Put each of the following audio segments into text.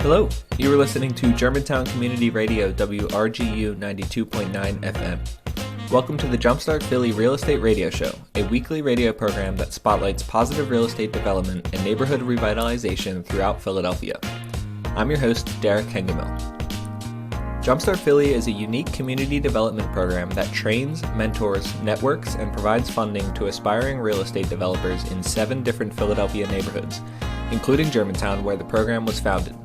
Hello, you are listening to Germantown Community Radio WRGU 92.9 FM. Welcome to the Jumpstart Philly Real Estate Radio Show, a weekly radio program that spotlights positive real estate development and neighborhood revitalization throughout Philadelphia. I'm your host, Derek Hengemel. Jumpstart Philly is a unique community development program that trains, mentors, networks, and provides funding to aspiring real estate developers in 7 different Philadelphia neighborhoods, including Germantown, where the program was founded.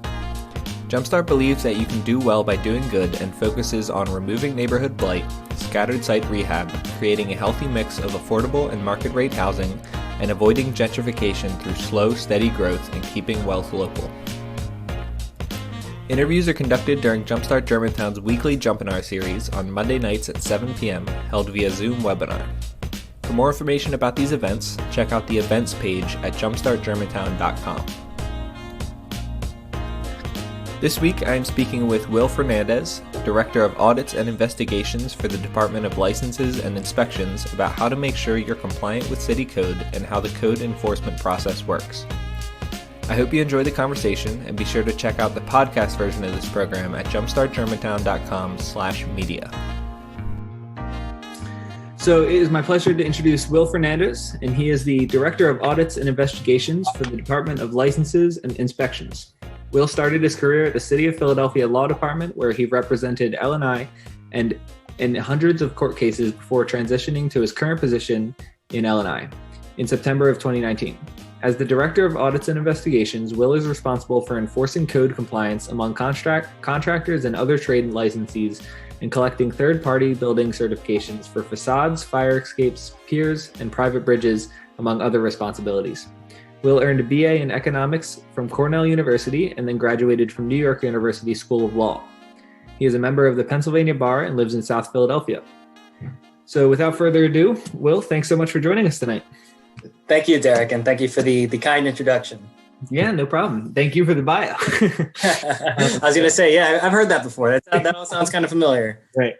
Jumpstart believes that you can do well by doing good and focuses on removing neighborhood blight, scattered site rehab, creating a healthy mix of affordable and market rate housing, and avoiding gentrification through slow, steady growth and keeping wealth local. Interviews are conducted during Jumpstart Germantown's weekly Jumpinar series on Monday nights at 7 p.m., held via Zoom webinar. For more information about these events, check out the events page at jumpstartgermantown.com. This week, I am speaking with Will Fernandez, Director of Audits and Investigations for the Department of Licenses and Inspections, about how to make sure you're compliant with city code and how the code enforcement process works. I hope you enjoy the conversation, and be sure to check out the podcast version of this program at jumpstartgermantown.com/media. So it is my pleasure to introduce Will Fernandez, and he is the Director of Audits and Investigations for the Department of Licenses and Inspections. Will started his career at the City of Philadelphia Law Department, where he represented L&I and in hundreds of court cases before transitioning to his current position in L&I in September of 2019. As the Director of Audits and Investigations, Will is responsible for enforcing code compliance among contractors and other trade licensees and collecting third-party building certifications for facades, fire escapes, piers, and private bridges, among other responsibilities. Will earned a BA in economics from Cornell University and then graduated from New York University School of Law. He is a member of the Pennsylvania Bar and lives in South Philadelphia. So without further ado, Will, thanks so much for joining us tonight. Thank you, Derek, and thank you for the kind introduction. Yeah, no problem. Thank you for the bio. I was going to say, yeah, I've heard that before. That all sounds kind of familiar. Right.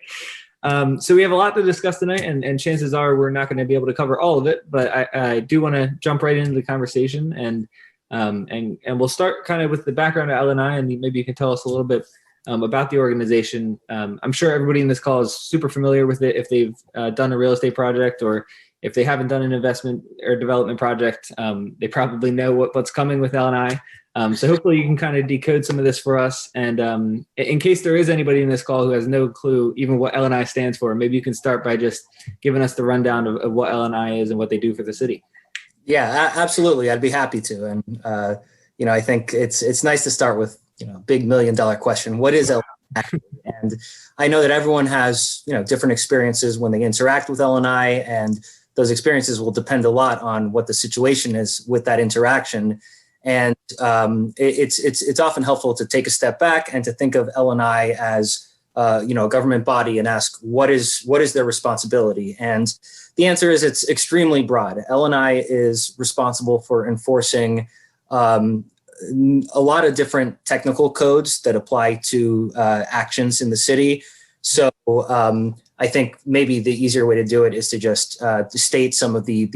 So we have a lot to discuss tonight, and chances are we're not going to be able to cover all of it, but I do want to jump right into the conversation, and we'll start kind of with the background of L&I, and maybe you can tell us a little bit about the organization. I'm sure everybody in this call is super familiar with it if they've done a real estate project, or if they haven't done an investment or development project, they probably know what's coming with L&I. So hopefully you can kind of decode some of this for us. And in case there is anybody in this call who has no clue even what L&I stands for, maybe you can start by just giving us the rundown of what L&I is and what they do for the city. Yeah, absolutely. I'd be happy to. And, I think it's nice to start with, big $1 million question. What is L&I? And I know that everyone has, different experiences when they interact with L&I, and those experiences will depend a lot on what the situation is with that interaction. And it's often helpful to take a step back and to think of L&I as a government body and ask what is their responsibility. And the answer is it's extremely broad. L&I is responsible for enforcing a lot of different technical codes that apply to actions in the city. So I think maybe the easier way to do it is to just state some of the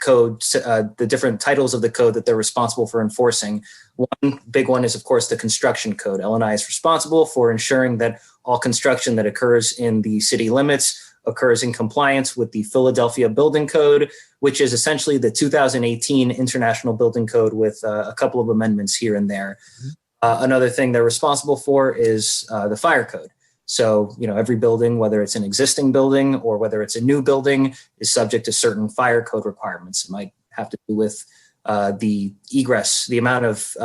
code, the different titles of the code that they're responsible for enforcing. One big one is, of course, the construction code. L&I is responsible for ensuring that all construction that occurs in the city limits occurs in compliance with the Philadelphia Building Code, which is essentially the 2018 International Building Code with a couple of amendments here and there. Another thing they're responsible for is the fire code. So, every building, whether it's an existing building or whether it's a new building, is subject to certain fire code requirements. It might have to do with the egress, the amount of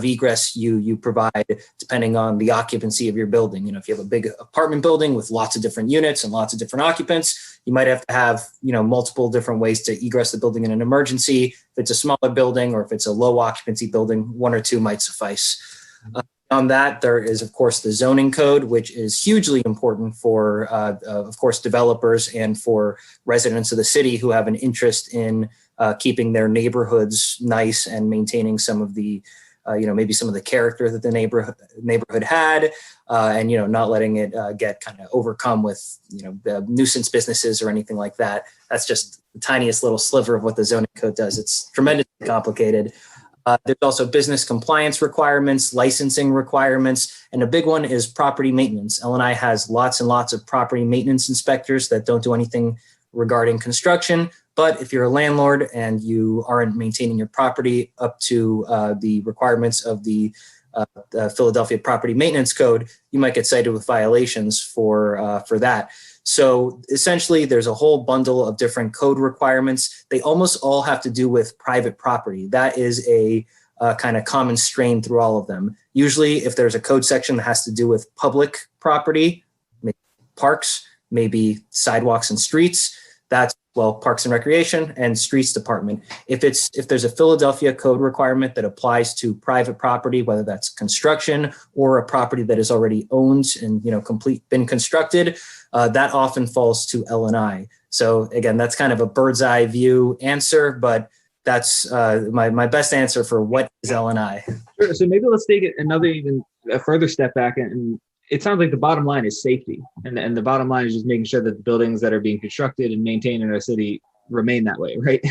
egress you provide depending on the occupancy of your building. If you have a big apartment building with lots of different units and lots of different occupants, you might have to have, multiple different ways to egress the building in an emergency. If it's a smaller building or if it's a low occupancy building, 1 or 2 might suffice. On that, there is, of course, the zoning code, which is hugely important for, of course, developers and for residents of the city who have an interest in keeping their neighborhoods nice and maintaining some of the, maybe some of the character that the neighborhood had, and, not letting it get kind of overcome with, the nuisance businesses or anything like that. That's just the tiniest little sliver of what the zoning code does. It's tremendously complicated. There's also business compliance requirements, licensing requirements, and a big one is property maintenance. L&I has lots and lots of property maintenance inspectors that don't do anything regarding construction. But if you're a landlord and you aren't maintaining your property up to the requirements of the Philadelphia Property Maintenance Code, you might get cited with violations for that. So essentially, there's a whole bundle of different code requirements. They almost all have to do with private property. That is a kind of common strain through all of them. Usually, if there's a code section that has to do with public property, maybe parks, maybe sidewalks and streets, that's, well, Parks and Recreation and Streets Department. If there's a Philadelphia code requirement that applies to private property, whether that's construction or a property that is already owned and been constructed, that often falls to L&I. So again, that's kind of a bird's eye view answer, but that's my best answer for what is L&I. Sure. So maybe let's take it even a further step back, and it sounds like the bottom line is safety, and the bottom line is just making sure that the buildings that are being constructed and maintained in our city remain that way, right?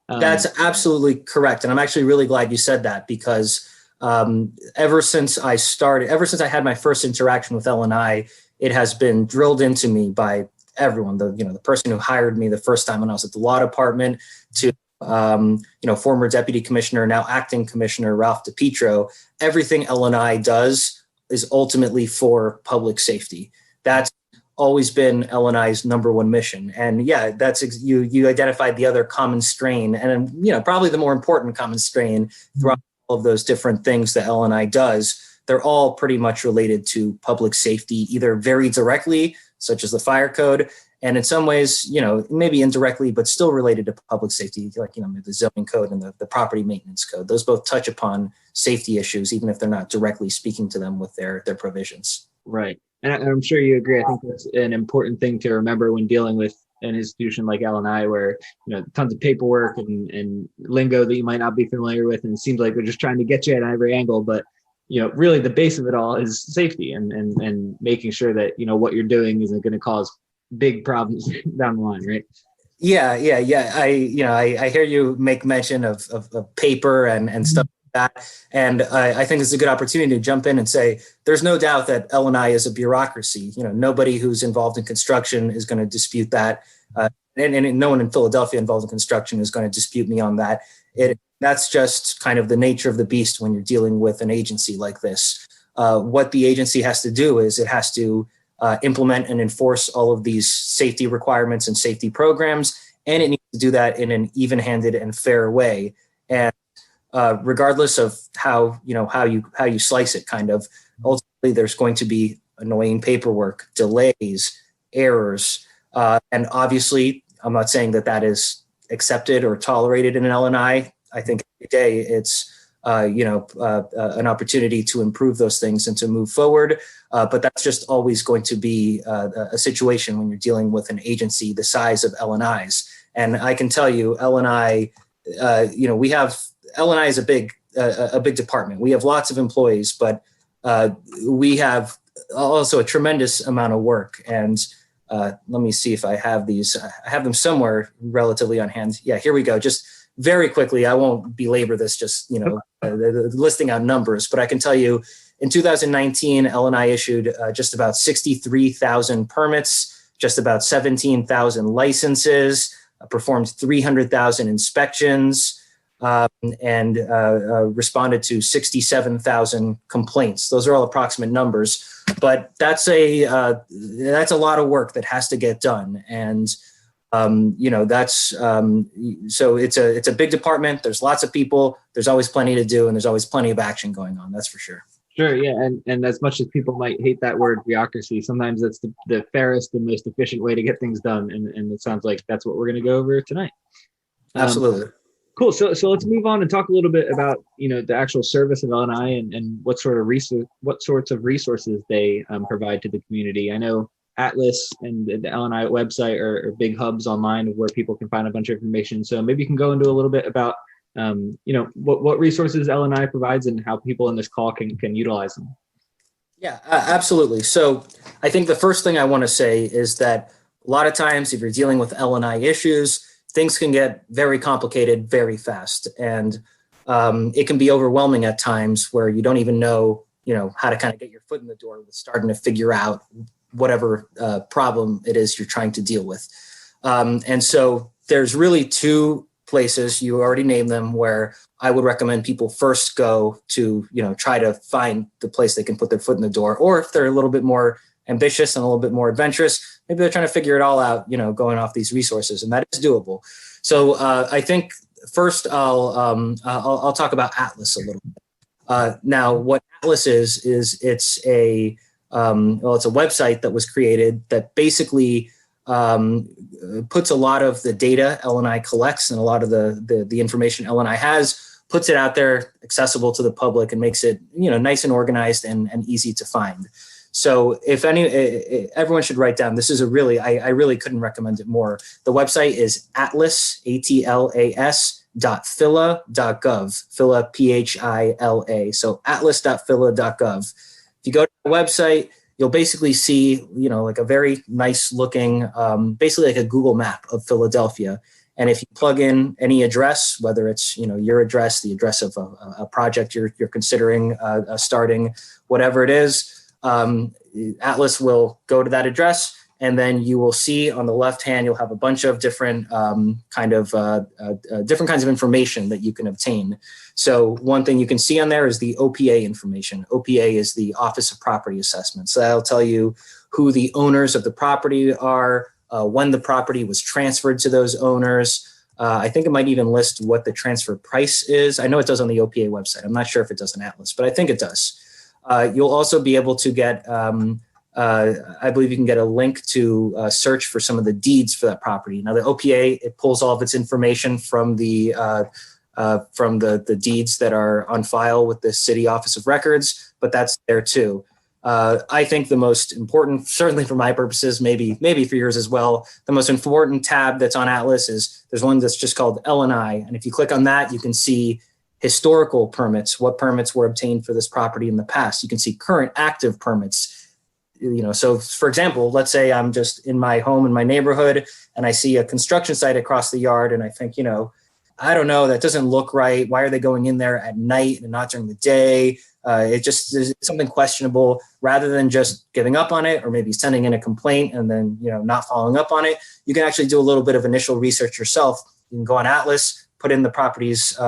That's absolutely correct, and I'm actually really glad you said that, because ever since I had my first interaction with L&I, it has been drilled into me by everyone. The person who hired me the first time when I was at the law department to former deputy commissioner, now acting commissioner Ralph DiPietro. Everything L&I does is ultimately for public safety. That's always been L&I's number one mission. And yeah, you identified the other common strain, and probably the more important common strain throughout all of those different things that L&I does. They're all pretty much related to public safety, either very directly, such as the fire code, and in some ways, maybe indirectly, but still related to public safety, like, the zoning code and the property maintenance code. Those both touch upon safety issues, even if they're not directly speaking to them with their provisions. Right. And I'm sure you agree. I think that's an important thing to remember when dealing with an institution like L&I, where, tons of paperwork and lingo that you might not be familiar with. And it seems like they're just trying to get you at every angle. But, really the base of it all is safety and making sure that, what you're doing isn't going to cause big problems down the line, right? Yeah. I hear you make mention of paper and stuff like that, and I think it's a good opportunity to jump in and say there's no doubt that L&I is a bureaucracy. Nobody who's involved in construction is going to dispute that, and no one in Philadelphia involved in construction is going to dispute me on that. That's just kind of the nature of the beast when you're dealing with an agency like this. What the agency has to do is it has to implement and enforce all of these safety requirements and safety programs, and it needs to do that in an even-handed and fair way. And regardless of how you slice it, kind of, ultimately there's going to be annoying paperwork, delays, errors, and obviously I'm not saying that is accepted or tolerated in an L&I. I think every day it's an opportunity to improve those things and to move forward. But that's just always going to be a situation when you're dealing with an agency the size of L&I's. And I can tell you, L&I, L&I is a big department. We have lots of employees, but we have also a tremendous amount of work. And let me see if I have these. I have them somewhere relatively on hand. Yeah, here we go. Just very quickly, I won't belabor this, just, listing out numbers, but I can tell you in 2019, L&I issued just about 63,000 permits, just about 17,000 licenses, performed 300,000 inspections, and responded to 67,000 complaints. Those are all approximate numbers, but that's a lot of work that has to get done. And so it's a big department. There's lots of people. There's always plenty to do, and there's always plenty of action going on. That's for sure. Sure. Yeah. And as much as people might hate that word bureaucracy, sometimes that's the fairest and most efficient way to get things done. And it sounds like that's what we're going to go over tonight. Absolutely. Cool. So let's move on and talk a little bit about, the actual service of L&I and what sorts of resources they provide to the community. I know Atlas and the L&I website are big hubs online of where people can find a bunch of information. So maybe you can go into a little bit about, what resources L&I provides and how people in this call can utilize them. Yeah, absolutely. So I think the first thing I want to say is that a lot of times if you're dealing with L&I issues, things can get very complicated very fast. And it can be overwhelming at times where you don't even know, how to kind of get your foot in the door with starting to figure out whatever problem it is you're trying to deal with. And so there's really two places, you already named them, where I would recommend people first go to, try to find the place they can put their foot in the door. Or if they're a little bit more ambitious and a little bit more adventurous, maybe they're trying to figure it all out, going off these resources, and that is doable. So I think first I'll talk about Atlas a little bit. Now, what Atlas is it's a website that was created that basically puts a lot of the data L&I collects and a lot of the information L&I has, puts it out there accessible to the public and makes it, nice and organized and easy to find. So if everyone should write down, this is I really couldn't recommend it more. The website is atlas, ATLAS, .phila.gov, Phila, PHILA. So atlas.phila.gov. If you go to the website, you'll basically see, like a very nice looking, basically like a Google map of Philadelphia. And if you plug in any address, whether it's, your address, the address of a project you're considering starting, whatever it is, Atlas will go to that address. And then you will see on the left hand, you'll have a bunch of different different kinds of information that you can obtain. So one thing you can see on there is the OPA information. OPA is the Office of Property Assessment. So that'll tell you who the owners of the property are, when the property was transferred to those owners. I think it might even list what the transfer price is. I know it does on the OPA website. I'm not sure if it does on Atlas, but I think it does. You'll also be able to get I believe you can get a link to search for some of the deeds for that property. Now, the OPA, it pulls all of its information from the deeds that are on file with the City Office of Records, but that's there too. I think the most important, certainly for my purposes, maybe for yours as well, the most important tab that's on Atlas is there's one that's just called L&I. And if you click on that, you can see historical permits, what permits were obtained for this property in the past. You can see current active permits. So for example, let's say I'm just in my home in my neighborhood and I see a construction site across the yard and I think, I don't know, that doesn't look right. Why are they going in there at night and not during the day? It just is something questionable. Rather than just giving up on it or maybe sending in a complaint and then, not following up on it, you can actually do a little bit of initial research yourself. You can go on Atlas, put in the property's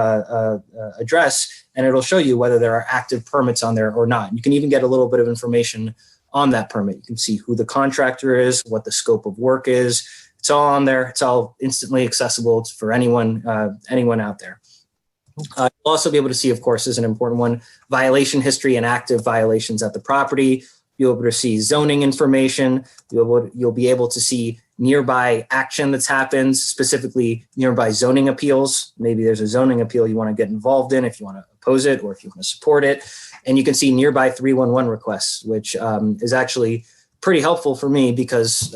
address, and it'll show you whether there are active permits on there or not. You can even get a little bit of information on that permit. You can see who the contractor is, what the scope of work is. It's all on there. It's all instantly accessible for anyone out there. You'll also be able to see, of course, is an important one, violation history and active violations at the property. You'll be able to see zoning information. You'll be able to see nearby action that's happened, specifically nearby zoning appeals. Maybe there's a zoning appeal you want to get involved in if you want to oppose it or if you want to support it. And you can see nearby 311 requests, which is actually pretty helpful for me because,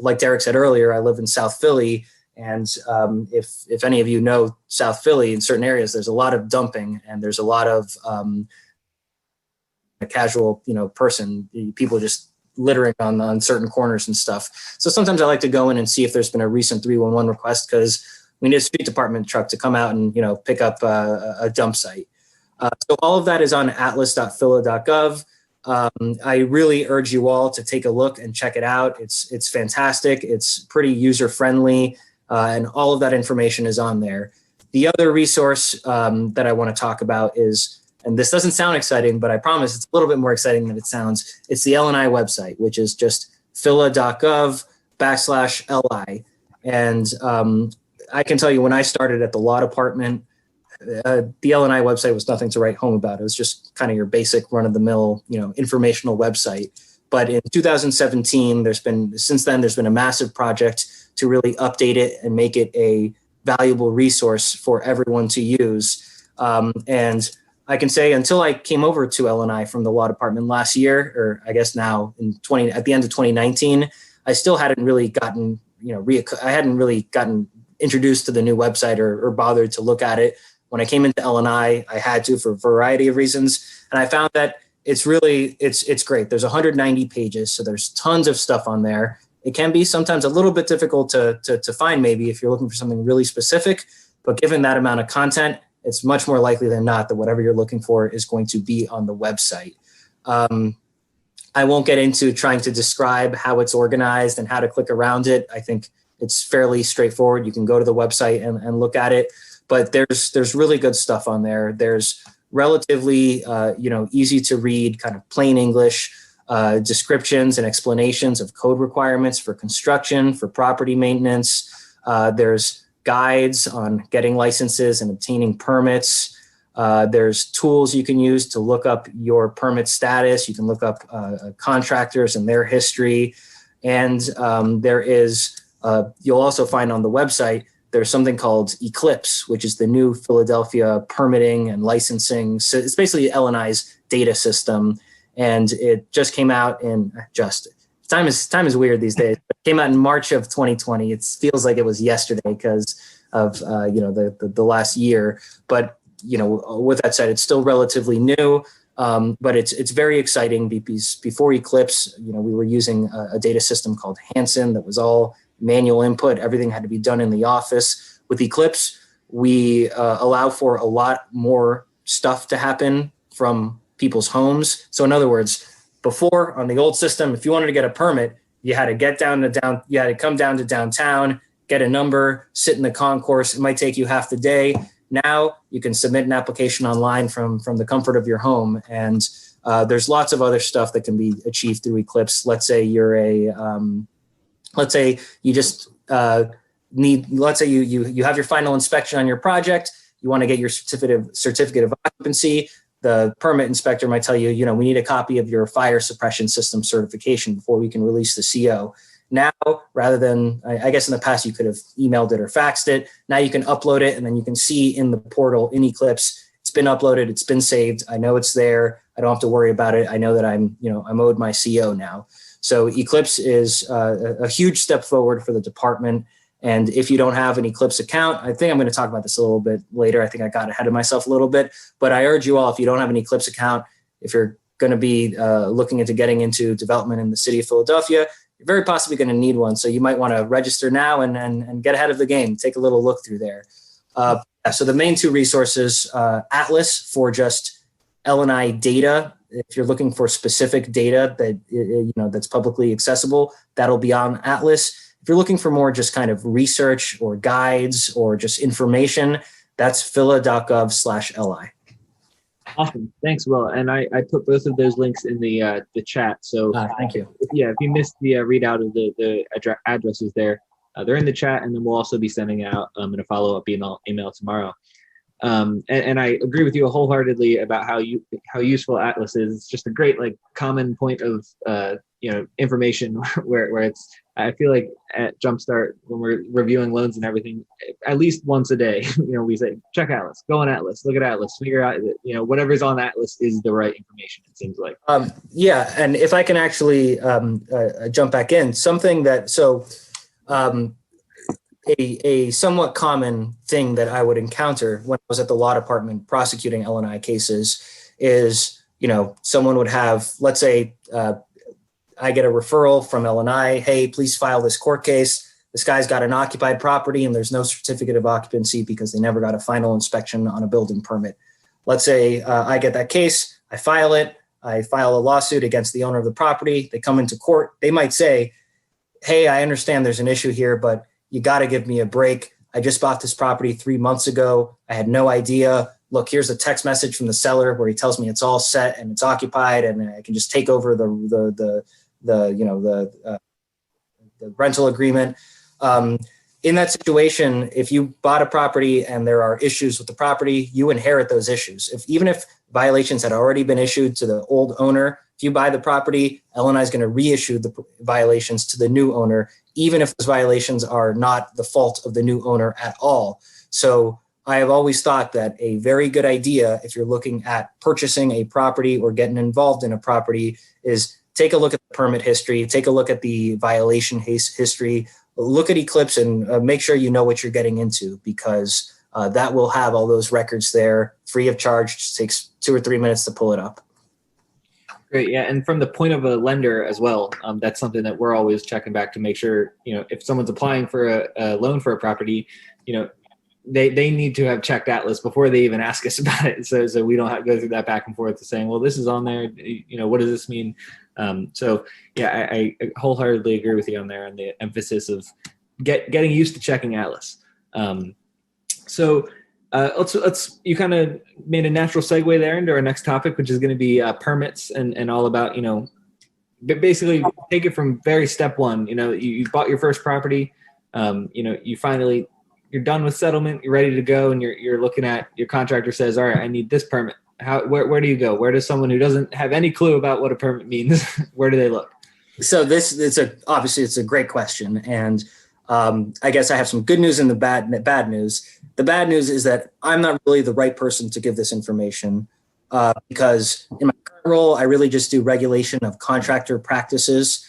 like Derek said earlier, I live in South Philly. And if any of you know South Philly, in certain areas, there's a lot of dumping and there's a lot of a casual, person, people just littering on certain corners and stuff. So sometimes I like to go in and see if there's been a recent 311 request because we need a street department truck to come out and, pick up a dump site. So all of that is on atlas.phila.gov. I really urge you all to take a look and check it out. It's fantastic. It's pretty user-friendly, and all of that information is on there. The other resource that I want to talk about is, and this doesn't sound exciting, but I promise it's a little bit more exciting than it sounds. It's the L&I website, which is just phila.gov/li. And I can tell you when I started at the law department, the L&I website was nothing to write home about. It was just kind of your basic run-of-the-mill, informational website. But in 2017, there's been a massive project to really update it and make it a valuable resource for everyone to use. And I can say until I came over to L&I from the law department last year, or I guess now at the end of 2019, I still hadn't really gotten, I hadn't really gotten introduced to the new website or bothered to look at it. When I came into L&I had to for a variety of reasons. And I found that it's great. There's 190 pages, so there's tons of stuff on there. It can be sometimes a little bit difficult to find maybe if you're looking for something really specific, but given that amount of content, it's much more likely than not that whatever you're looking for is going to be on the website. I won't get into trying to describe how it's organized and how to click around it. I think it's fairly straightforward. You can go to the website and look at it, but there's really good stuff on there. There's relatively easy to read, kind of plain English descriptions and explanations of code requirements for construction, for property maintenance. There's guides on getting licenses and obtaining permits. There's tools you can use to look up your permit status. You can look up contractors and their history. And there is, you'll also find on the website, there's something called Eclipse, which is the new Philadelphia permitting and licensing. So it's basically L&I's data system. And it just came out in time is weird these days. It came out in March of 2020. It feels like it was yesterday because of the last year. But with that said, it's still relatively new, but it's very exciting because before Eclipse, we were using a data system called Hanson that was all manual input. Everything had to be done in the office. With Eclipse, we allow for a lot more stuff to happen from people's homes. So in other words, before on the old system, if you wanted to get a permit, you had to you had to come down to downtown, get a number, sit in the concourse. It might take you half the day. Now you can submit an application online from the comfort of your home. And there's lots of other stuff that can be achieved through Eclipse. Let's say let's say you just let's say you have your final inspection on your project. You want to get your certificate of occupancy. The permit inspector might tell you, we need a copy of your fire suppression system certification before we can release the CO. Now, rather than, I guess in the past you could have emailed it or faxed it. Now you can upload it and then you can see in the portal in Eclipse, it's been uploaded, it's been saved. I know it's there. I don't have to worry about it. I know that I'm owed my CO now. So Eclipse is a huge step forward for the department. And if you don't have an Eclipse account, I think I'm going to talk about this a little bit later. I think I got ahead of myself a little bit, but I urge you all, if you don't have an Eclipse account, if you're going to be looking into getting into development in the city of Philadelphia, you're very possibly going to need one. So you might want to register now and get ahead of the game. Take a little look through there. So the main two resources, Atlas for just L&I data. If you're looking for specific data that that's publicly accessible, that'll be on Atlas. If you're looking for more just kind of research or guides or just information, that's phila.gov/li. Awesome. Thanks, Will. And I put both of those links in the chat. So thank you. If you missed the readout of the addresses there, they're in the chat, and then we'll also be sending out in a follow-up email tomorrow. And I agree with you wholeheartedly about how useful Atlas is. It's just a great common point of information where it's. I feel like at Jumpstart, when we're reviewing loans and everything, at least once a day, we say, check Atlas, go on Atlas, look at Atlas, figure out that, whatever's on Atlas is the right information, it seems like. Yeah. And if I can actually jump back in, something that, a somewhat common thing that I would encounter when I was at the law department prosecuting L&I cases is, someone would have, let's say, I get a referral from L&I. Hey, please file this court case. This guy's got an occupied property and there's no certificate of occupancy because they never got a final inspection on a building permit. Let's say I get that case, I file it, I file a lawsuit against the owner of the property. They come into court. They might say, hey, I understand there's an issue here, but you got to give me a break. I just bought this property 3 months ago. I had no idea. Look, here's a text message from the seller where he tells me it's all set and it's occupied and I can just take over the rental agreement. In that situation, if you bought a property and there are issues with the property, you inherit those issues. Even if violations had already been issued to the old owner, if you buy the property, L&I is going to reissue the violations to the new owner, even if those violations are not the fault of the new owner at all. So I have always thought that a very good idea, if you're looking at purchasing a property or getting involved in a property, is take a look at the permit history, take a look at the violation history, look at Eclipse and make sure you know what you're getting into, because that will have all those records there free of charge. It just takes 2 or 3 minutes to pull it up. Great. Yeah. And from the point of a lender as well, that's something that we're always checking back to make sure, if someone's applying for a loan for a property, they need to have checked Atlas before they even ask us about it. So we don't have to go through that back and forth to saying, well, this is on there. What does this mean? So yeah, I wholeheartedly agree with you on there, on the emphasis of getting used to checking Atlas. Let's you kind of made a natural segue there into our next topic, which is going to be permits and all about, basically take it from very step one. You bought your first property, you're done with settlement, you're ready to go, and you're looking at, your contractor says, all right, I need this permit. Where do you go? Where does someone who doesn't have any clue about what a permit means, where do they look? So obviously it's a great question. And I guess I have some good news and the bad news. The bad news is that I'm not really the right person to give this information because in my current role, I really just do regulation of contractor practices.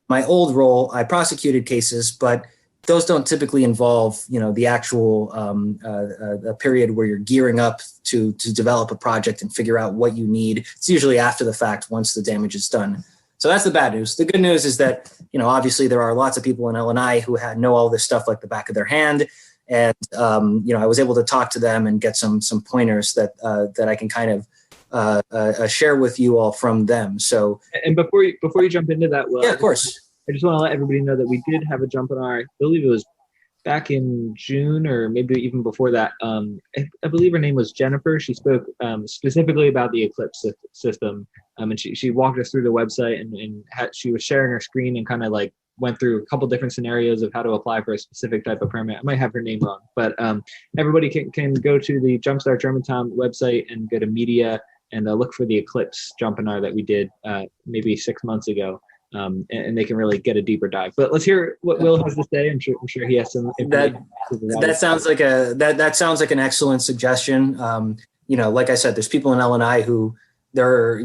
My old role, I prosecuted cases, but those don't typically involve, the actual a period where you're gearing up to develop a project and figure out what you need. It's usually after the fact, once the damage is done. So that's the bad news. The good news is that, obviously there are lots of people in L&I who know all this stuff like the back of their hand. And, I was able to talk to them and get some pointers that I can kind of share with you all from them. So, and before you jump into that, Will, yeah, of course. I just want to let everybody know that we did have a jump on I believe it was back in June or maybe even before that. I believe her name was Jennifer. She spoke specifically about the Eclipse system. And she walked us through the website and she was sharing her screen and kind of like went through a couple different scenarios of how to apply for a specific type of permit. I might have her name wrong, but everybody can go to the Jumpstart Germantown website and go to media and look for the Eclipse jump on that we did maybe 6 months ago. And they can really get a deeper dive. But let's hear what Will has to say. I'm sure he has some. That sounds like that sounds like an excellent suggestion. Like I said, there's people in L&I who their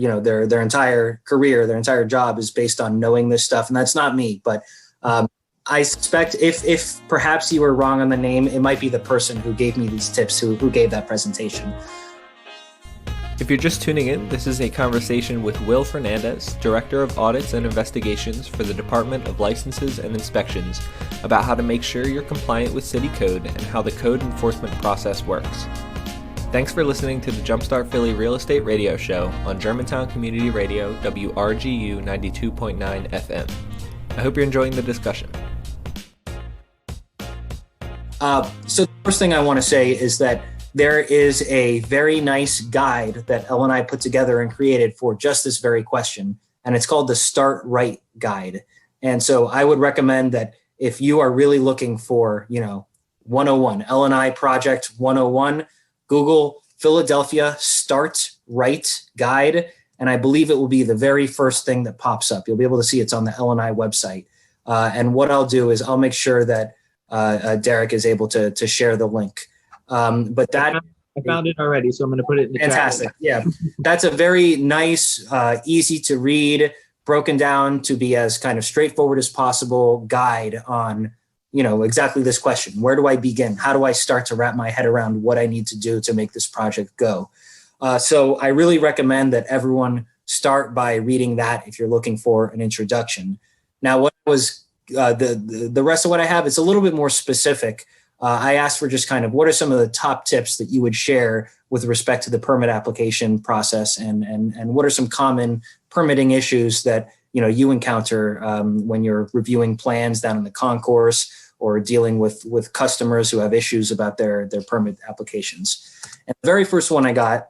entire career, their entire job is based on knowing this stuff, and that's not me. But I suspect if perhaps you were wrong on the name, it might be the person who gave me these tips who gave that presentation. If you're just tuning in, this is a conversation with Will Fernandez, Director of Audits and Investigations for the Department of Licenses and Inspections, about how to make sure you're compliant with city code and how the code enforcement process works. Thanks for listening to the Jumpstart Philly Real Estate Radio Show on Germantown Community Radio, WRGU 92.9 FM. I hope you're enjoying the discussion. So the first thing I want to say is that there is a very nice guide that L&I put together and created for just this very question, and it's called the Start Right Guide. And so I would recommend that if you are really looking for, 101, L&I Project 101, Google Philadelphia Start Right Guide, and I believe it will be the very first thing that pops up. You'll be able to see it's on the L&I website. And what I'll do is I'll make sure that Derek is able to share the link. But that I found it already, so I'm going to put it in the fantastic. chat. Yeah, that's a very nice, easy to read, broken down to be as kind of straightforward as possible guide on, exactly this question. Where do I begin? How do I start to wrap my head around what I need to do to make this project go? So I really recommend that everyone start by reading that if you're looking for an introduction. Now, what was the rest of what I have? It's a little bit more specific. I asked for just kind of what are some of the top tips that you would share with respect to the permit application process, and what are some common permitting issues that you encounter when you're reviewing plans down in the concourse or dealing with customers who have issues about their permit applications. And the very first one I got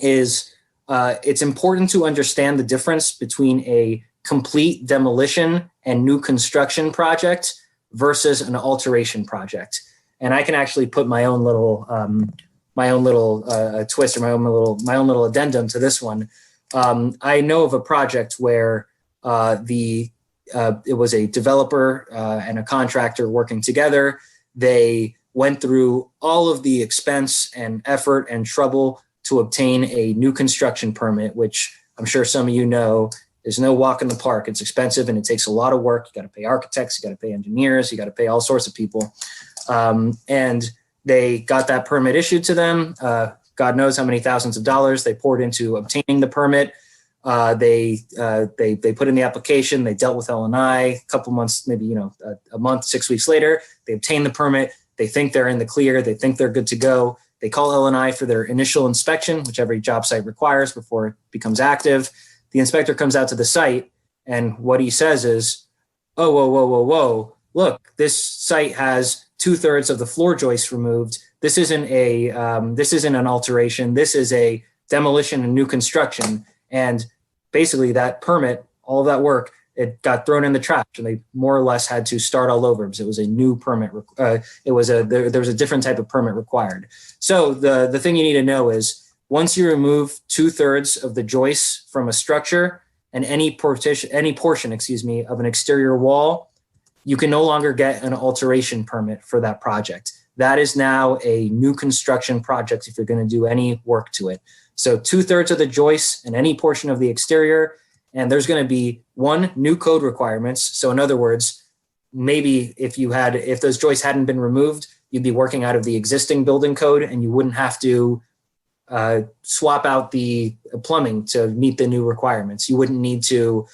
is it's important to understand the difference between a complete demolition and new construction project versus an alteration project. And I can actually put my own little twist or my own little addendum to this one. I know of a project where it was a developer and a contractor working together. They went through all of the expense and effort and trouble to obtain a new construction permit, which I'm sure some of you know is no walk in the park. It's expensive and it takes a lot of work. You got to pay architects, you got to pay engineers, you got to pay all sorts of people. And they got that permit issued to them. God knows how many thousands of dollars they poured into obtaining the permit. They put in the application. They dealt with L&I a couple months, maybe a month, 6 weeks later. They obtained the permit. They think they're in the clear. They think they're good to go. They call L&I for their initial inspection, which every job site requires before it becomes active. The inspector comes out to the site, and what he says is, oh, whoa. Look, this site has 2/3 of the floor joists removed. This isn't an alteration. This is a demolition and new construction. And basically that permit, all of that work, it got thrown in the trash, and they more or less had to start all over because it was a new permit. There was a different type of permit required. So the thing you need to know is once you remove 2/3 of the joists from a structure and any portion, of an exterior wall, you can no longer get an alteration permit for that project. That is now a new construction project if you're going to do any work to it. So 2/3 of the joists and any portion of the exterior, and there's going to be new code requirements. So in other words, maybe if those joists hadn't been removed, you'd be working out of the existing building code, and you wouldn't have to swap out the plumbing to meet the new requirements. You wouldn't need to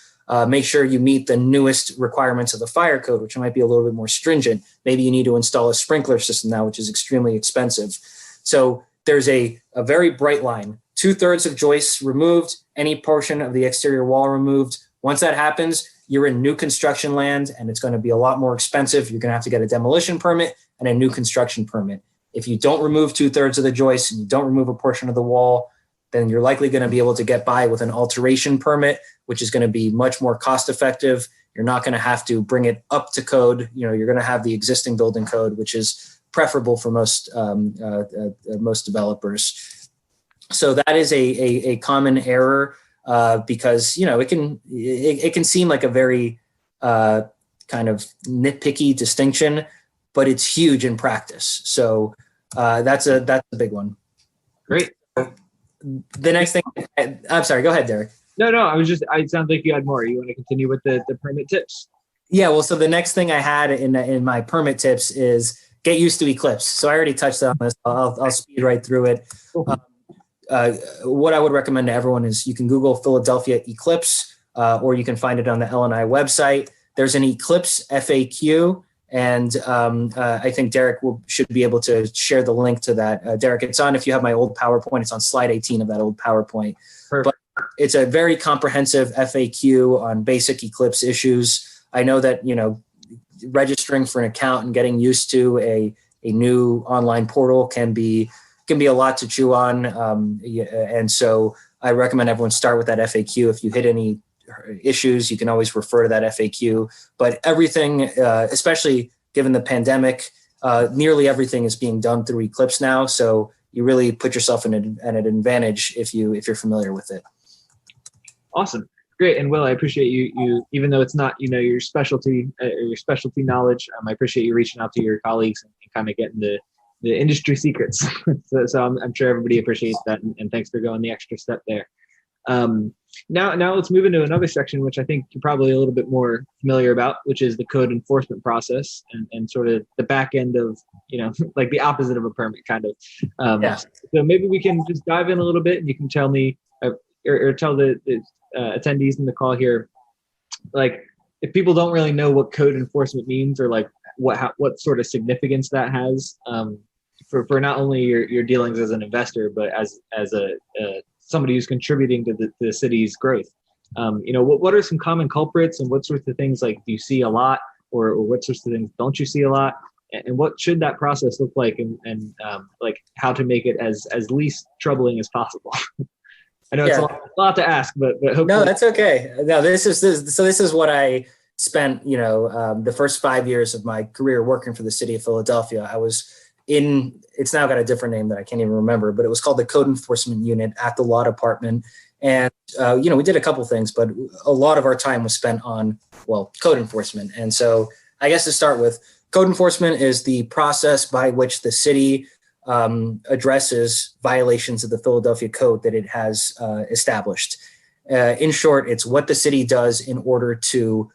make sure you meet the newest requirements of the fire code, which might be a little bit more stringent. Maybe you need to install a sprinkler system now, which is extremely expensive. So there's a very bright line. 2/3 of joists removed, any portion of the exterior wall removed. Once that happens, you're in new construction land, and it's going to be a lot more expensive. You're going to have to get a demolition permit and a new construction permit. If you don't remove 2/3 of the joists and you don't remove a portion of the wall, then you're likely going to be able to get by with an alteration permit, which is going to be much more cost effective. You're not going to have to bring it up to code. You're going to have the existing building code, which is preferable for most developers. So that is a common error because it can seem like a very kind of nitpicky distinction, but it's huge in practice. So that's a big one. Great. The next thing, I'm sorry, go ahead, Derek. No, it sounds like you had more. You want to continue with the permit tips? Yeah, well, so the next thing I had in my permit tips is get used to Eclipse. So I already touched on this. I'll speed right through it. What I would recommend to everyone is you can Google Philadelphia Eclipse, or you can find it on the L&I website. There's an Eclipse FAQ, and I think Derek should be able to share the link to that. Derek, it's on, if you have my old PowerPoint, it's on slide 18 of that old PowerPoint. Perfect. But it's a very comprehensive FAQ on basic Eclipse issues. I know that, registering for an account and getting used to a new online portal can be a lot to chew on. And so I recommend everyone start with that FAQ. If you hit any issues, you can always refer to that FAQ. But everything, especially given the pandemic, nearly everything is being done through Eclipse now. So you really put yourself at an advantage if you're familiar with it. Awesome. Great. And Will, I appreciate you, even though it's not, your specialty knowledge, I appreciate you reaching out to your colleagues and kind of getting the industry secrets. so I'm sure everybody appreciates that. And thanks for going the extra step there. Now let's move into another section, which I think you're probably a little bit more familiar about, which is the code enforcement process and sort of the back end of, like the opposite of a permit kind of. So maybe we can just dive in a little bit and you can tell me or tell the attendees in the call here, like if people don't really know what code enforcement means or like what sort of significance that has for not only your dealings as an investor, but as a somebody who's contributing to the city's growth. What are some common culprits and what sorts of things like do you see a lot or what sorts of things don't you see a lot? And what should that process look like and like how to make it as least troubling as possible? I know it's a lot to ask, but hopefully. No, that's okay. No, this is what I spent, the first 5 years of my career working for the city of Philadelphia. I was it's now got a different name that I can't even remember, but it was called the Code Enforcement Unit at the Law Department. And, we did a couple things, but a lot of our time was spent on, code enforcement. And so I guess to start with, code enforcement is the process by which the city addresses violations of the Philadelphia Code that it has established. In short, it's what the city does in order to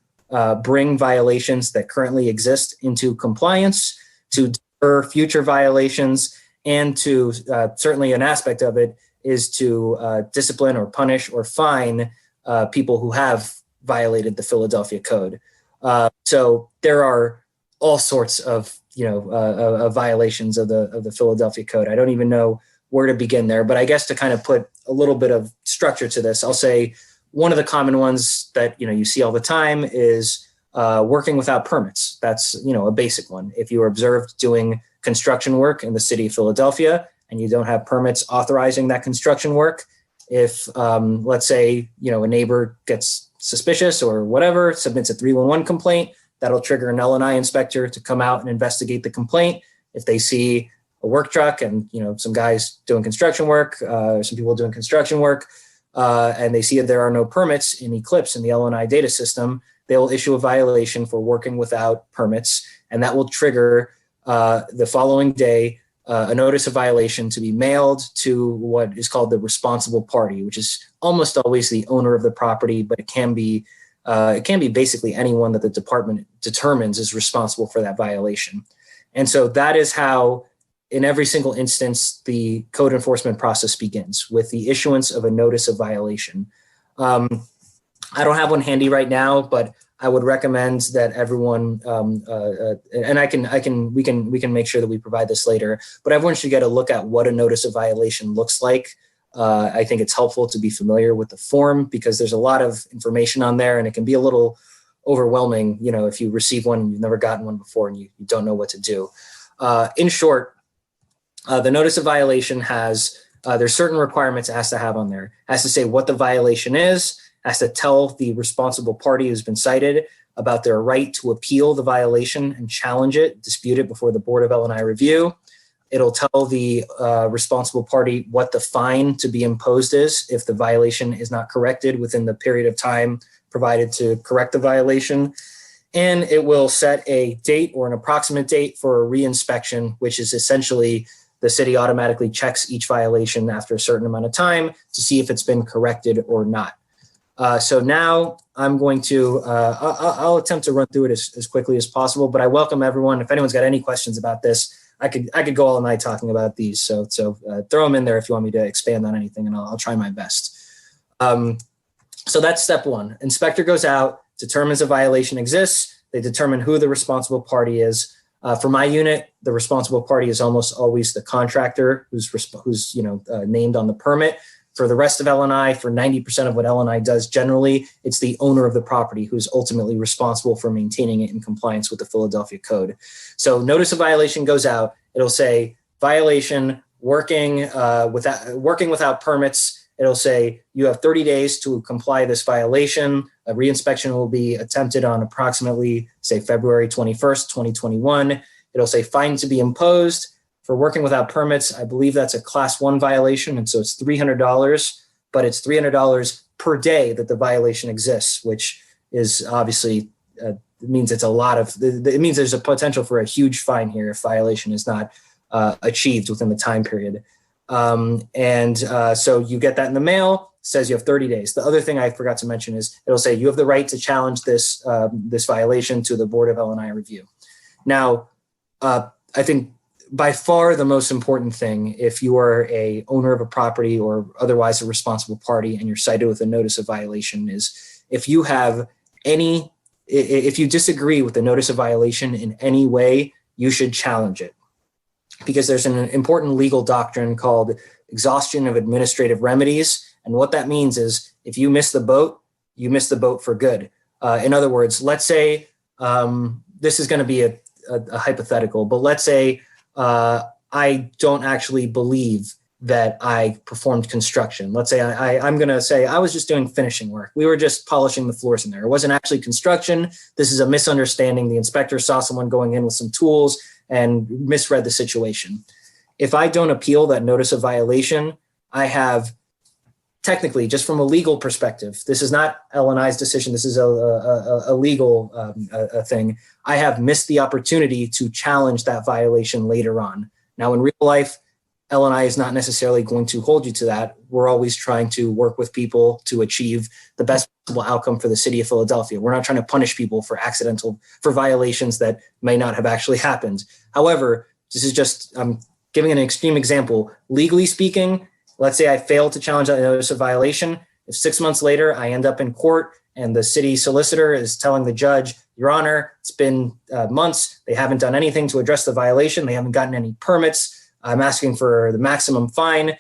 bring violations that currently exist into compliance, to deter future violations, and to certainly an aspect of it is to discipline or punish or fine people who have violated the Philadelphia Code. So there are all sorts of, violations of the Philadelphia Code. I don't even know where to begin there, but I guess to kind of put a little bit of structure to this, I'll say one of the common ones that, you see all the time is working without permits. That's, a basic one. If you are observed doing construction work in the city of Philadelphia and you don't have permits authorizing that construction work, if, let's say, a neighbor gets suspicious or whatever, submits a 311 complaint, that'll trigger an L&I inspector to come out and investigate the complaint. If they see a work truck and, some guys doing construction work, some people doing construction work, and they see that there are no permits in Eclipse in the L&I data system, they will issue a violation for working without permits, and that will trigger the following day a notice of violation to be mailed to what is called the responsible party, which is almost always the owner of the property, but it can be basically anyone that the department determines is responsible for that violation. And so that is how, in every single instance, the code enforcement process begins, with the issuance of a notice of violation. I don't have one handy right now, but I would recommend that everyone, and we can make sure that we provide this later, but everyone should get a look at what a notice of violation looks like. I think it's helpful to be familiar with the form because there's a lot of information on there and it can be a little overwhelming, if you receive one and you've never gotten one before and you don't know what to do. In short, the notice of violation there's certain requirements it has to have on there. It has to say what the violation is, has to tell the responsible party who's been cited about their right to appeal the violation and challenge it, dispute it before the Board of L&I review. It'll tell the responsible party what the fine to be imposed is if the violation is not corrected within the period of time provided to correct the violation. And it will set a date or an approximate date for a reinspection, which is essentially the city automatically checks each violation after a certain amount of time to see if it's been corrected or not. So now I'm going to, I'll attempt to run through it as quickly as possible, but I welcome everyone. If anyone's got any questions about this, I could go all night talking about these. So throw them in there if you want me to expand on anything, and I'll try my best. So that's step one. Inspector goes out, determines a violation exists. They determine who the responsible party is. For my unit, the responsible party is almost always the contractor who's named on the permit. For the rest of L&I, for 90% of what L&I does generally, it's the owner of the property who's ultimately responsible for maintaining it in compliance with the Philadelphia Code. So notice of violation goes out. It'll say violation, working without permits. It'll say you have 30 days to comply this violation. A reinspection will be attempted on approximately, say, February 21st, 2021. It'll say fine to be imposed. For working without permits, I believe that's a class 1 violation, and so it's $300, but it's $300 per day that the violation exists, which is obviously it means it's a lot of. It means there's a potential for a huge fine here if violation is not achieved within the time period. So you get that in the mail. Says you have 30 days. The other thing I forgot to mention is it'll say you have the right to challenge this violation to the Board of L&I review. Now, I think by far the most important thing, if you are a owner of a property or otherwise a responsible party and you're cited with a notice of violation, is if you disagree with the notice of violation in any way, you should challenge it. Because there's an important legal doctrine called exhaustion of administrative remedies. And what that means is if you miss the boat, you miss the boat for good. In other words, let's say this is going to be a hypothetical, but let's say I don't actually believe that I performed construction. Let's say I'm going to say I was just doing finishing work. We were just polishing the floors in there. It wasn't actually construction. This is a misunderstanding. The inspector saw someone going in with some tools and misread the situation. If I don't appeal that notice of violation, I have technically, just from a legal perspective, this is not L&I's decision. This is a legal thing. I have missed the opportunity to challenge that violation later on. Now, in real life, L&I is not necessarily going to hold you to that. We're always trying to work with people to achieve the best possible outcome for the city of Philadelphia. We're not trying to punish people for violations that may not have actually happened. However, this is just, I'm giving an extreme example. Legally speaking, let's say I failed to challenge that notice of violation. If 6 months later I end up in court and the city solicitor is telling the judge, Your Honor, it's been months. They haven't done anything to address the violation. They haven't gotten any permits. I'm asking for the maximum fine.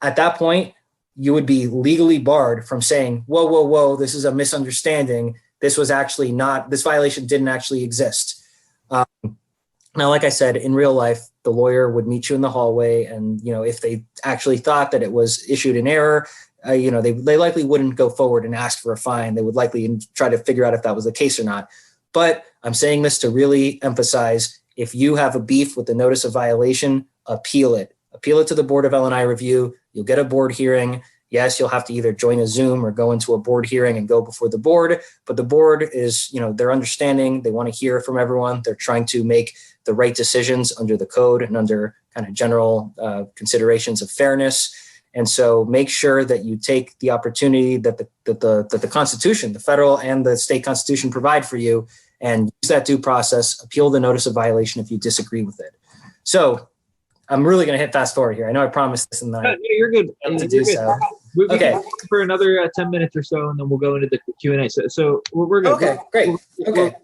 At that point, you would be legally barred from saying, whoa, whoa, whoa, this is a misunderstanding. This violation didn't actually exist. Now, like I said, in real life, the lawyer would meet you in the hallway, and if they actually thought that it was issued in error, they likely wouldn't go forward and ask for a fine. They would likely try to figure out if that was the case or not. But I'm saying this to really emphasize, if you have a beef with the notice of violation, appeal it. Appeal it to the Board of L&I Review. You'll get a board hearing. Yes, you'll have to either join a Zoom or go into a board hearing and go before the board. But the board is, they're understanding. They want to hear from everyone. They're trying to make the right decisions under the code and under kind of general considerations of fairness. And so make sure that you take the opportunity that the Constitution, the federal and the state Constitution provide for you, and use that due process, appeal the notice of violation if you disagree with it. So I'm really going to hit fast forward here. I know I promised this, and then you're good. To do so. We can for another 10 minutes or so, and then we'll go into the Q&A. So we're good. Okay, great. Okay.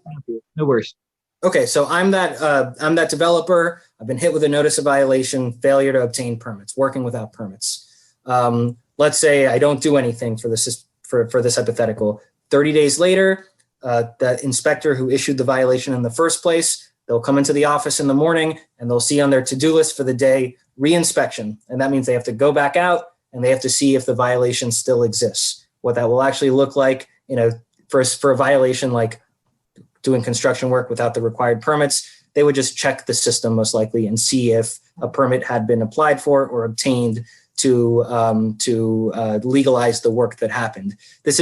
No worries. Okay, so I'm that developer. I've been hit with a notice of violation, failure to obtain permits, working without permits. Let's say I don't do anything for this hypothetical. 30 days later, the inspector who issued the violation in the first place, they'll come into the office in the morning and they'll see on their to-do list for the day, reinspection. And that means they have to go back out and they have to see if the violation still exists. What that will actually look like, for a violation like doing construction work without the required permits, they would just check the system most likely and see if a permit had been applied for or obtained to legalize the work that happened. This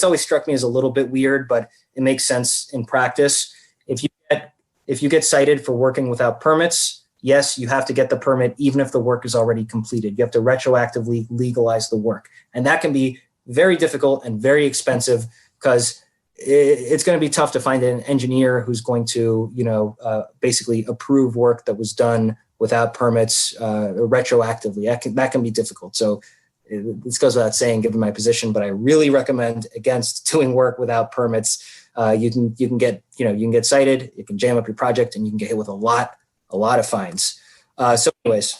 always struck me as a little bit weird, but it makes sense in practice. If you get cited for working without permits, yes, you have to get the permit even if the work is already completed. You have to retroactively legalize the work. And that can be very difficult and very expensive, because it's going to be tough to find an engineer who's going to, basically approve work that was done without permits retroactively. That can be difficult. So this goes without saying, given my position, but I really recommend against doing work without permits. You can get cited, you can jam up your project, and you can get hit with a lot of fines. So anyways,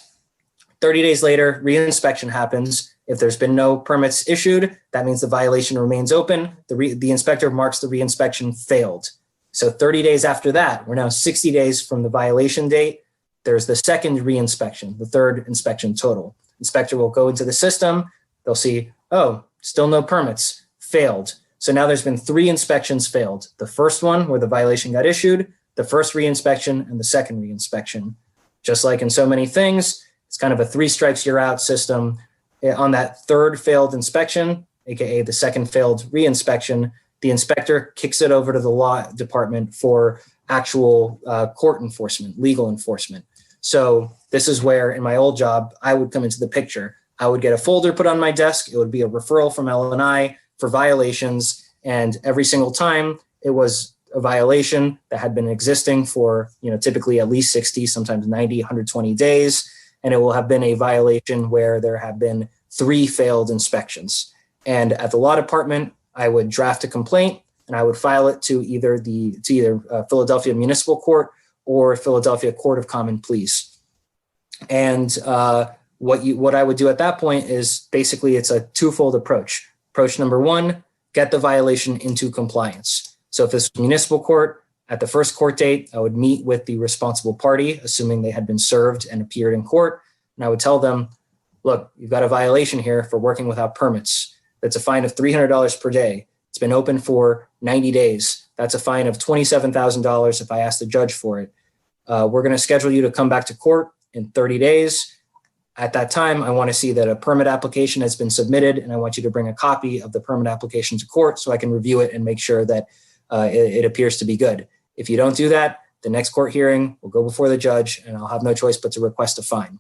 30 days later, reinspection happens. If there's been no permits issued, that means the violation remains open. The inspector marks the reinspection failed. So 30 days after that, we're now 60 days from the violation date. There's the second reinspection, the third inspection total. Inspector will go into the system. They'll see, oh, still no permits, failed. So now there's been 3 inspections failed. The first one where the violation got issued, the first reinspection, and the second reinspection. Just like in so many things, it's kind of a 3 strikes you're out system. On that third failed inspection, aka the second failed reinspection, the inspector kicks it over to the law department for actual court enforcement, legal enforcement. So this is where, in my old job, I would come into the picture. I would get a folder put on my desk. It would be a referral from L&I for violations, and every single time it was a violation that had been existing for, typically at least 60, sometimes 90, 120 days. And it will have been a violation where there have been 3 failed inspections. And at the law department, I would draft a complaint and I would file it to either Philadelphia Municipal Court or Philadelphia Court of Common Pleas. And what I would do at that point is basically it's a twofold approach. Approach number 1, get the violation into compliance. So if this was municipal court, at the first court date, I would meet with the responsible party, assuming they had been served and appeared in court. And I would tell them, look, you've got a violation here for working without permits. That's a fine of $300 per day. It's been open for 90 days. That's a fine of $27,000 if I ask the judge for it. We're going to schedule you to come back to court in 30 days. At that time, I want to see that a permit application has been submitted, and I want you to bring a copy of the permit application to court so I can review it and make sure that it appears to be good. If you don't do that, the next court hearing will go before the judge, and I'll have no choice but to request a fine.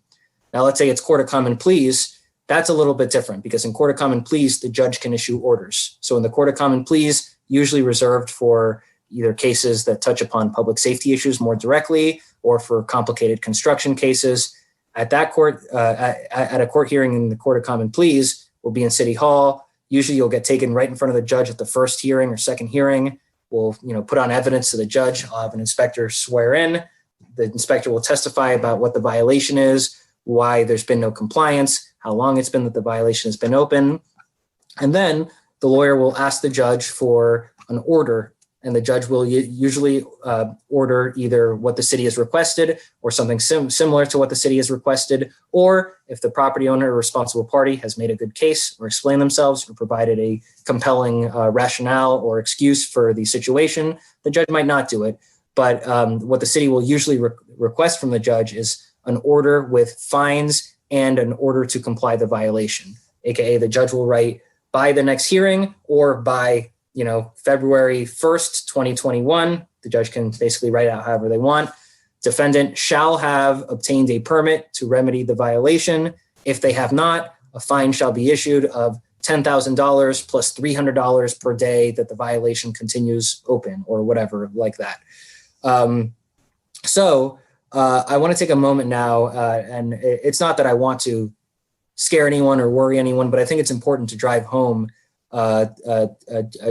Now, let's say it's Court of Common Pleas. That's a little bit different, because in Court of Common Pleas, the judge can issue orders. So in the Court of Common Pleas, usually reserved for either cases that touch upon public safety issues more directly, or for complicated construction cases. At that court, at a court hearing in the Court of Common Pleas, will be in City Hall. Usually you'll get taken right in front of the judge at the first hearing or second hearing. will, put on evidence to the judge. I'll have an inspector swear in. The inspector will testify about what the violation is, why there's been no compliance, how long it's been that the violation has been open. And then the lawyer will ask the judge for an order, and the judge will usually order either what the city has requested or something similar to what the city has requested, or if the property owner or responsible party has made a good case or explained themselves or provided a compelling rationale or excuse for the situation, the judge might not do it. But what the city will usually request from the judge is an order with fines and an order to comply the violation, aka the judge will write by the next hearing or by February 1st, 2021, the judge can basically write out however they want. Defendant shall have obtained a permit to remedy the violation. If they have not, a fine shall be issued of $10,000 plus $300 per day that the violation continues open or whatever like that. So I want to take a moment now, and it's not that I want to scare anyone or worry anyone, but I think it's important to drive home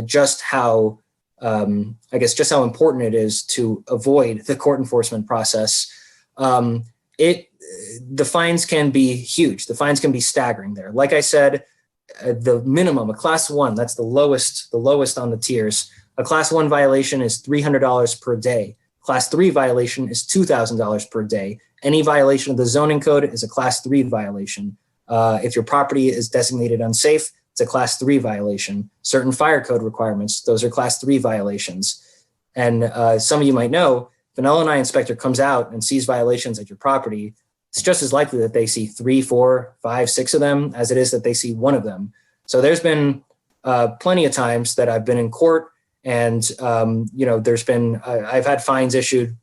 just how important it is to avoid the court enforcement process. The fines can be huge. The fines can be staggering there. Like I said, the minimum, a class 1, that's the lowest on the tiers. A class 1 violation is $300 per day. Class 3 violation is $2,000 per day. Any violation of the zoning code is a class 3 violation. If your property is designated unsafe, it's a class 3 violation. Certain fire code requirements, those are class 3 violations. And some of you might know, if an L&I inspector comes out and sees violations at your property, it's just as likely that they see 3, 4, 5, 6 of them as it is that they see one of them. So there's been plenty of times that I've been in court and, I've had fines issued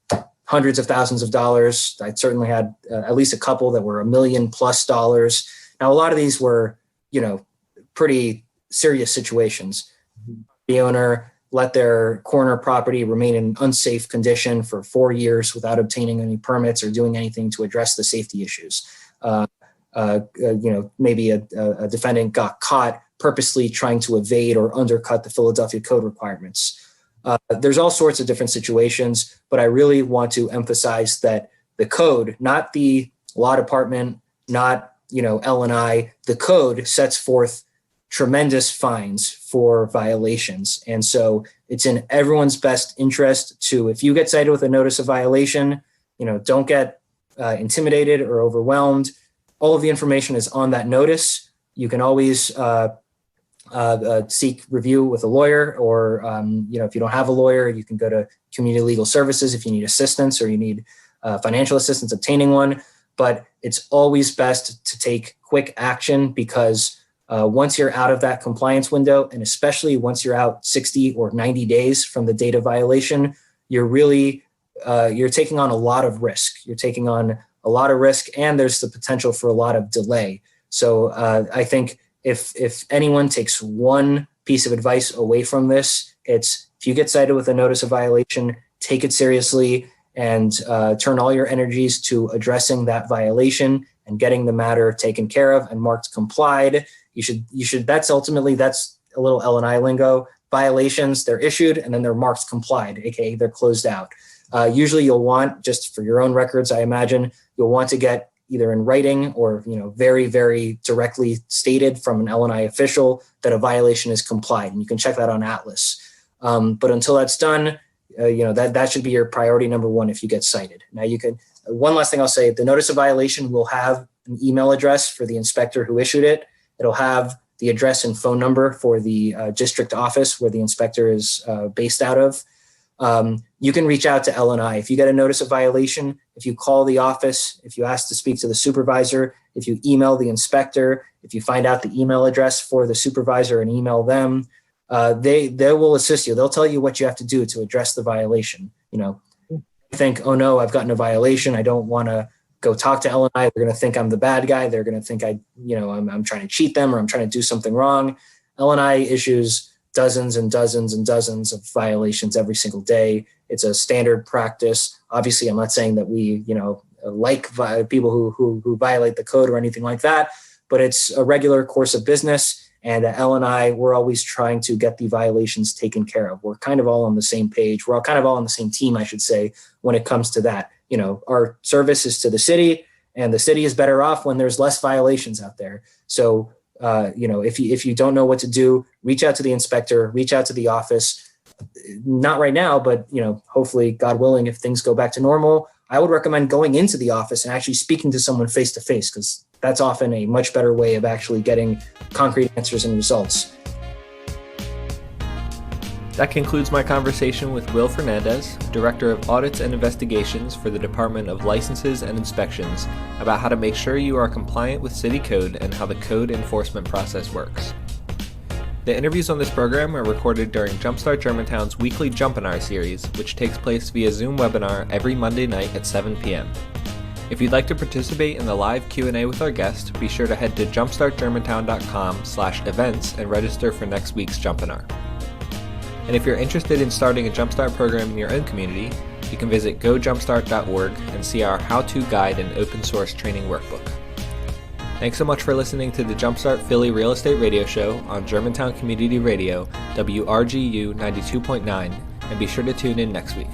hundreds of thousands of dollars. I certainly had at least a couple that were $1 million+ dollars. Now, a lot of these were, pretty serious situations. The owner let their corner property remain in unsafe condition for 4 years without obtaining any permits or doing anything to address the safety issues. Maybe a defendant got caught purposely trying to evade or undercut the Philadelphia Code requirements. There's all sorts of different situations, but I really want to emphasize that the code, not the law department, not L&I, the code sets forth tremendous fines for violations. And so it's in everyone's best interest to, if you get cited with a notice of violation, don't get intimidated or overwhelmed. All of the information is on that notice. You can always seek review with a lawyer, or, if you don't have a lawyer, you can go to community legal services if you need assistance or you need financial assistance obtaining one. But it's always best to take quick action, because once you're out of that compliance window, and especially once you're out 60 or 90 days from the date of violation, you're really, you're taking on a lot of risk. You're taking on a lot of risk, and there's the potential for a lot of delay. So I think if anyone takes one piece of advice away from this, it's, if you get cited with a notice of violation, take it seriously and turn all your energies to addressing that violation and getting the matter taken care of and marked complied. You should, that's a little L&I lingo. Violations, they're issued and then they're marked complied, aka they're closed out. Usually you'll want, just for your own records, I imagine, you'll want to get either in writing or, very, very directly stated from an L&I official that a violation is complied. And you can check that on Atlas. But until that's done, that should be your priority number one if you get cited. Now one last thing I'll say, the notice of violation will have an email address for the inspector who issued it. It'll have the address and phone number for the district office where the inspector is based out of. You can reach out to L&I. If you get a notice of violation, if you call the office, if you ask to speak to the supervisor, if you email the inspector, if you find out the email address for the supervisor and email them, they will assist you. They'll tell you what you have to do to address the violation. Think, oh no, I've gotten a violation. I don't want to go talk to L&I. They're going to think I'm the bad guy. They're going to think I'm trying to cheat them or I'm trying to do something wrong. L&I issues dozens and dozens and dozens of violations every single day. It's a standard practice. Obviously, I'm not saying that we, like people who violate the code or anything like that, but it's a regular course of business. And Elle and I, we're always trying to get the violations taken care of. We're kind of all on the same page. We're all kind of all on the same team, I should say, when it comes to that. Our service is to the city, and the city is better off when there's less violations out there. So, if you don't know what to do, reach out to the inspector, reach out to the office. Not right now, but, hopefully, God willing, if things go back to normal, I would recommend going into the office and actually speaking to someone face to face, because that's often a much better way of actually getting concrete answers and results. That concludes my conversation with Will Fernandez, Director of Audits and Investigations for the Department of Licenses and Inspections, about how to make sure you are compliant with city code and how the code enforcement process works. The interviews on this program are recorded during Jumpstart Germantown's weekly Jumpinar series, which takes place via Zoom webinar every Monday night at 7 p.m. If you'd like to participate in the live Q&A with our guest, be sure to head to jumpstartgermantown.com/events and register for next week's Jumpinar. And if you're interested in starting a Jumpstart program in your own community, you can visit gojumpstart.org and see our how-to guide and open source training workbook. Thanks so much for listening to the Jumpstart Philly Real Estate Radio Show on Germantown Community Radio, WRGU 92.9, and be sure to tune in next week.